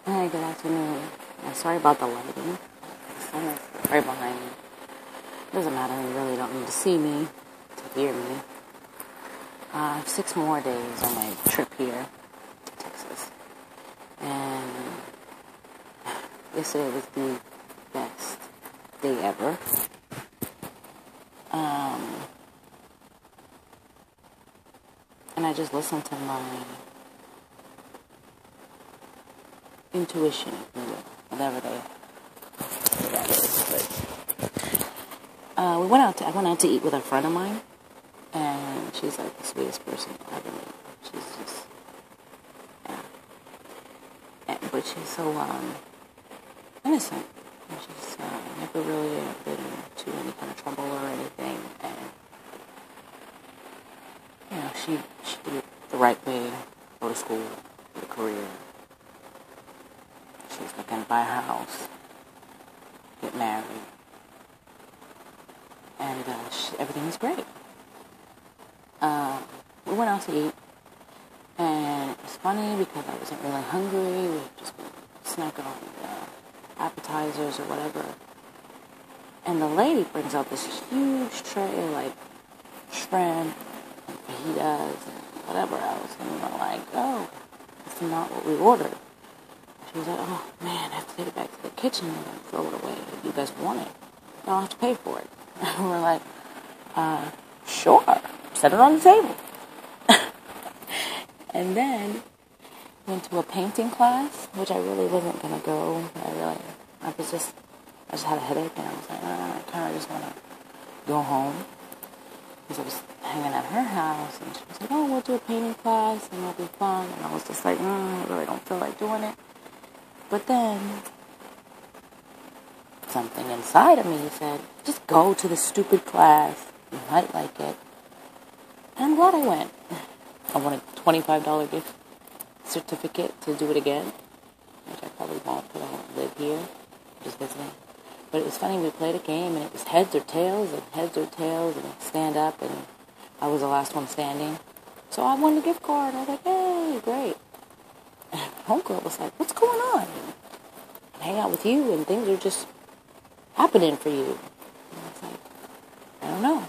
Hi, good afternoon. Sorry about the lighting. The sun is right behind me. Doesn't matter, you really don't need to see me to hear me. I have 6 more days on my trip here to Texas. And yesterday was the best day ever. And I just listened to my intuition, if you will, whatever that is. But I went out to eat with a friend of mine, and she's like the sweetest person I've ever met. She's just, yeah. But she's so innocent. And she's never really been into any kind of trouble or anything. And she did it the right way. Go to school, get a career. She's looking to buy a house, get married, and everything is great. We went out to eat, and it was funny because I wasn't really hungry. We were just snacking on appetizers or whatever. And the lady brings out this huge tray of like shrimp and fajitas and whatever else. And we were like, oh, that's not what we ordered. She was like, oh man, I have to take it back to the kitchen and throw it away. If you guys want it, you don't have to pay for it. And we're like, sure, set it on the table. And then went to a painting class, which I really wasn't gonna go. I just had a headache, and I was like, I kind of just want to go home. Because I was hanging at her house, and she was like, oh, we'll do a painting class, and it'll be fun. And I was just like, I really don't feel like doing it. But then something inside of me said, just go to the stupid class. You might like it. And I'm glad I went. I won a $25 gift certificate to do it again, which I probably won't because I don't live here. I'm just visiting. But it was funny, we played a game, and it was heads or tails, and stand up, and I was the last one standing. So I won the gift card. I was like, hey, great. And homegirl was like, what's going on? I hang out with you, and things are just happening for you. And I was like, I don't know.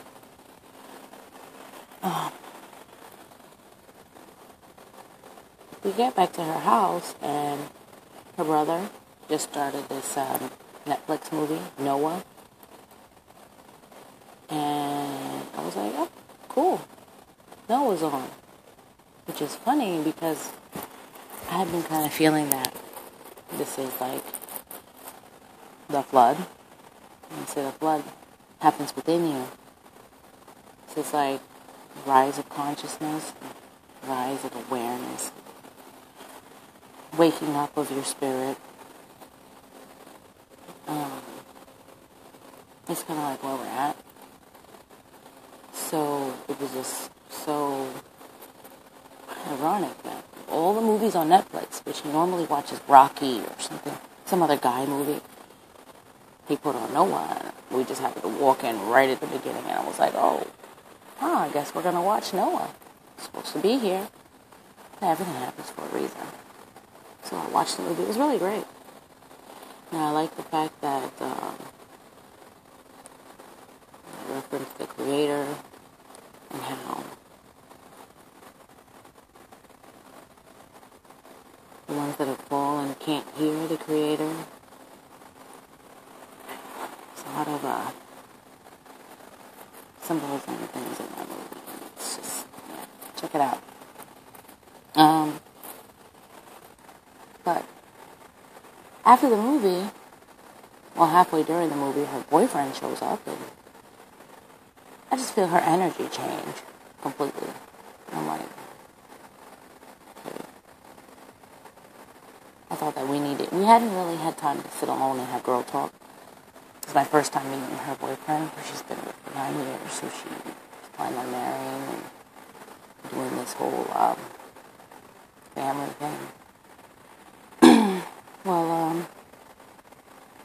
We get back to her house, and her brother just started this Netflix movie, Noah. And I was like, oh, cool. Noah's on. Which is funny because I have been kind of feeling that this is like the flood. And so the flood happens within you. So it's like rise of consciousness, rise of awareness, waking up of your spirit. It's kind of like where we're at. So it was just so ironic that all the movies on Netflix, which you normally watch is Rocky or something, some other guy movie, he put on Noah, and we just happened to walk in right at the beginning, and I was like, I guess we're going to watch Noah. It's supposed to be here. Everything happens for a reason. So I watched the movie. It was really great. And I like the fact that reference the creator and how the ones that have fallen can't hear the creator. There's a lot of symbolism and things in that movie. It's just, check it out. But after the movie, halfway during the movie, her boyfriend shows up, and I just feel her energy change completely. I'm like, okay. I thought that we hadn't really had time to sit alone and have girl talk. It's my first time meeting her boyfriend, who she's been with for 9 years, so she's planning on marrying and doing this whole family thing.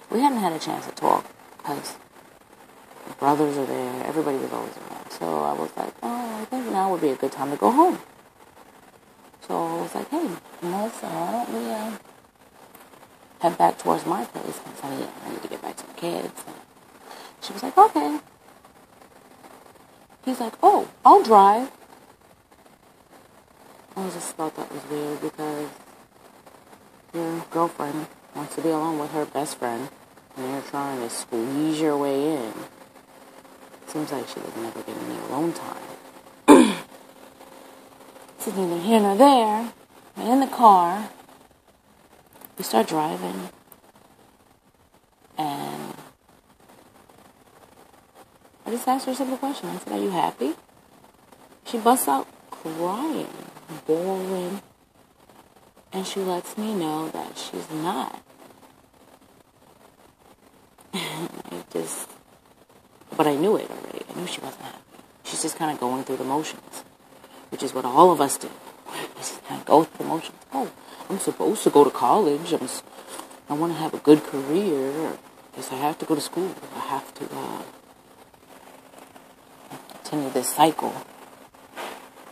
We hadn't had a chance to talk because the brothers are there. Everybody was always around. So I was like, I think now would be a good time to go home. So I was like, hey, Melissa, why don't we head back towards my place because I need to get back to the kids. And she was like, okay. He's like, oh, I'll drive. I just thought that was weird because your girlfriend wants to be alone with her best friend and you're trying to squeeze your way in. Seems like she was never getting any alone time. This is neither here nor there. I'm in the car. We start driving. And I just asked her a simple question. I said, are you happy? She busts out crying, bawling. And she lets me know that she's not. But I knew it already. I knew she wasn't happy. She's just kind of going through the motions, which is what all of us do. We just kind of go through the motions. Oh, I'm supposed to go to college. I want to have a good career. I guess I have to go to school. I have to continue this cycle.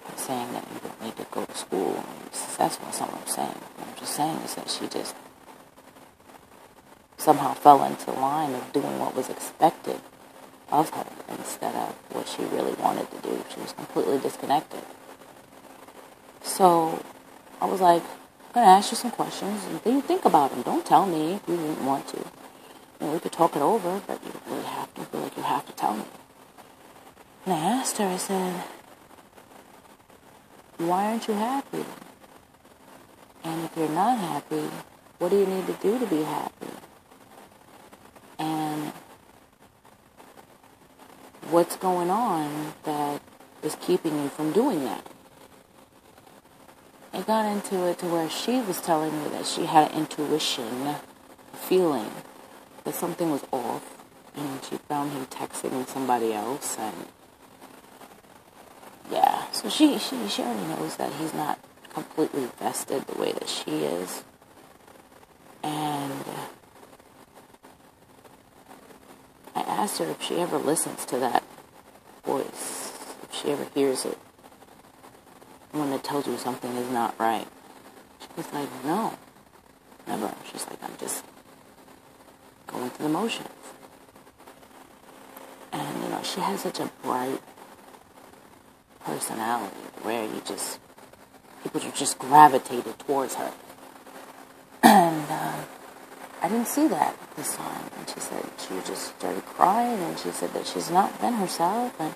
I'm saying that you don't need to go to school and be successful. That's not what I'm saying. What I'm just saying is that she just somehow fell into line of doing what was expected of her instead of what she really wanted to do. She was completely disconnected. So I was like, I'm going to ask you some questions and then you think about them. Don't tell me if you didn't want to. We could talk it over, but you don't really have to feel like you have to tell me. And I asked her, I said, why aren't you happy? And if you're not happy, what do you need to do to be happy? And what's going on that is keeping you from doing that? I got into it to where she was telling me that she had an intuition, a feeling that something was off, and she found him texting somebody else, and yeah, so she already knows that he's not completely vested the way that she is, and I asked her if she ever listens to that voice, if she ever hears it, when it tells you something is not right. She was like, no, never. She's like, I'm just going through the motions. And, she has such a bright personality where people just gravitated towards her. And I didn't see that this time. And she said she just started crying, and she said that she's not been herself, and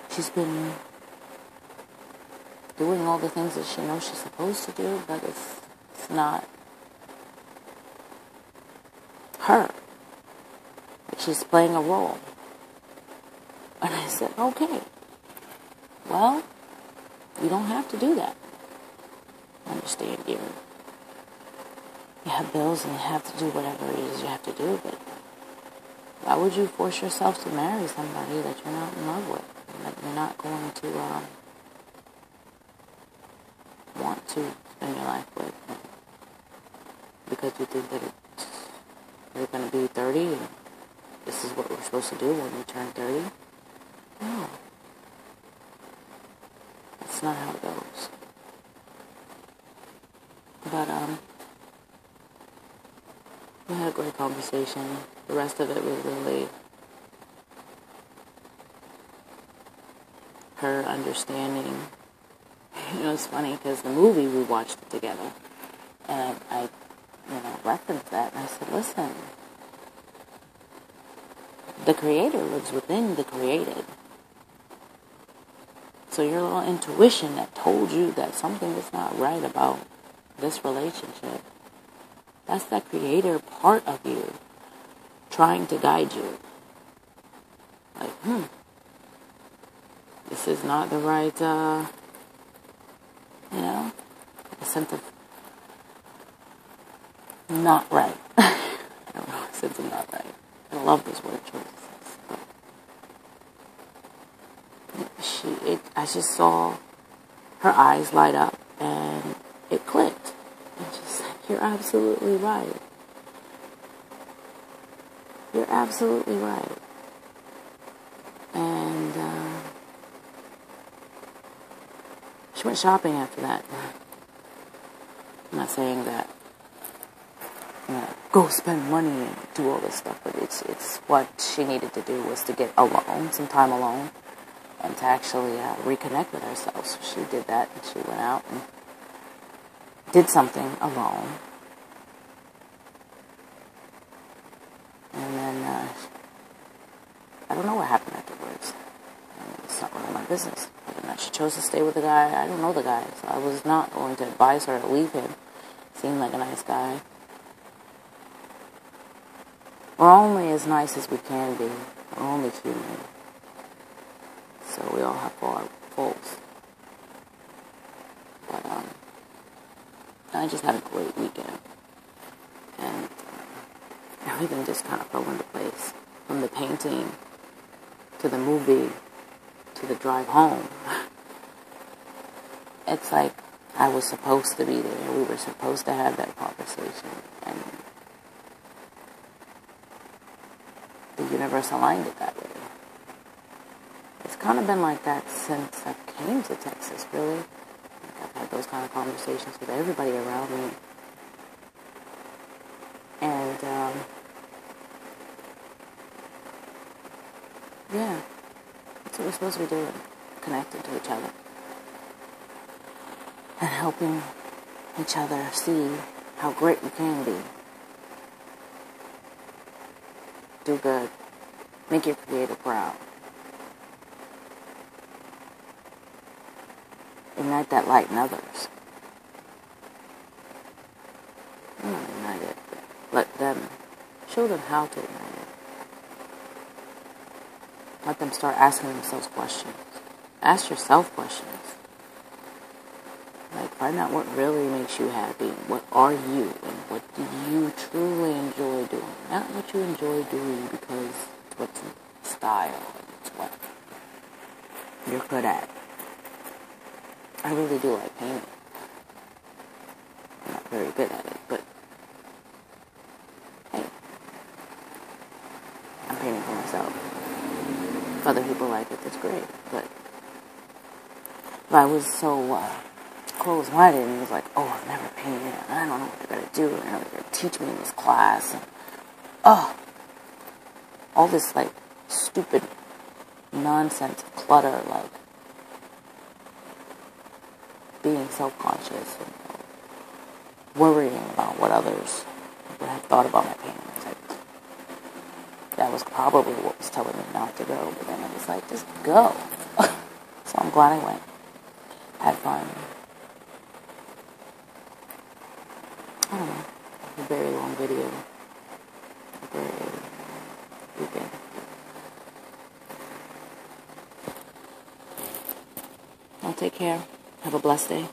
she's been doing all the things that she knows she's supposed to do, but it's not her. Like she's playing a role. And I said, okay, well, you don't have to do that. I understand you have bills and you have to do whatever it is you have to do, but why would you force yourself to marry somebody that you're not in love with, and that you're not going to want to spend your life with, because you think that you're going to be 30 and this is what we're supposed to do when we turn 30? No. That's not how it goes. But, we had a great conversation. The rest of it was really her understanding. It's funny because the movie, we watched it together. And I referenced that. And I said, listen, the creator lives within the created. So your little intuition that told you that something is not right about this relationship, that's that creator part of you trying to guide you. Like, this is not the right, a sense of not right. I don't know, a sense of not right. I love those word choices. But I just saw her eyes light up and it clicked. And she's like, you're absolutely right. You're absolutely right. And she went shopping after that. I'm not saying that, go spend money and do all this stuff. But it's what she needed to do was to get alone, some time alone, and to actually reconnect with herself. So she did that, and she went out and did something alone. And then, I don't know what happened afterwards. It's not really my business. Whether or not she chose to stay with the guy, I don't know the guy. So I was not going to advise her to leave him. Seemed like a nice guy. We're only as nice as we can be. We're only human. So we all have faults. But, I just had a great weekend. And everything just kind of fell into place. From the painting, to the movie, to the drive home. It's like I was supposed to be there. We were supposed to have that conversation. And the universe aligned it that way. It's kind of been like that since I came to Texas, really. Like I've had those kind of conversations with everybody around me. And, yeah, that's what we're supposed to be doing. Connecting to each other. And helping each other see how great we can be. Do good. Make your creator proud. Ignite that light in others. Not ignite it, but let them, show them how to ignite it. Let them start asking themselves questions. Ask yourself questions. Like, find out what really makes you happy. What are you, and what do you truly enjoy doing? Not what you enjoy doing because it's what's in style and it's what you're good at. I really do like painting. I'm not very good at it, but hey, I'm painting for myself. If other people like it, that's great. But if I was so closed-minded and was like, oh, I've never painted, and I don't know what they're going to do, and they're going to teach me in this class, and all this, like, stupid nonsense, clutter, like, being self-conscious and worrying about what others would have thought about my paintings. Like, that was probably what was telling me not to go, but then I was like, just go. So I'm glad I went. Had fun. I don't know. A very long video. A very weekend. Well, take care. Have a blessed day.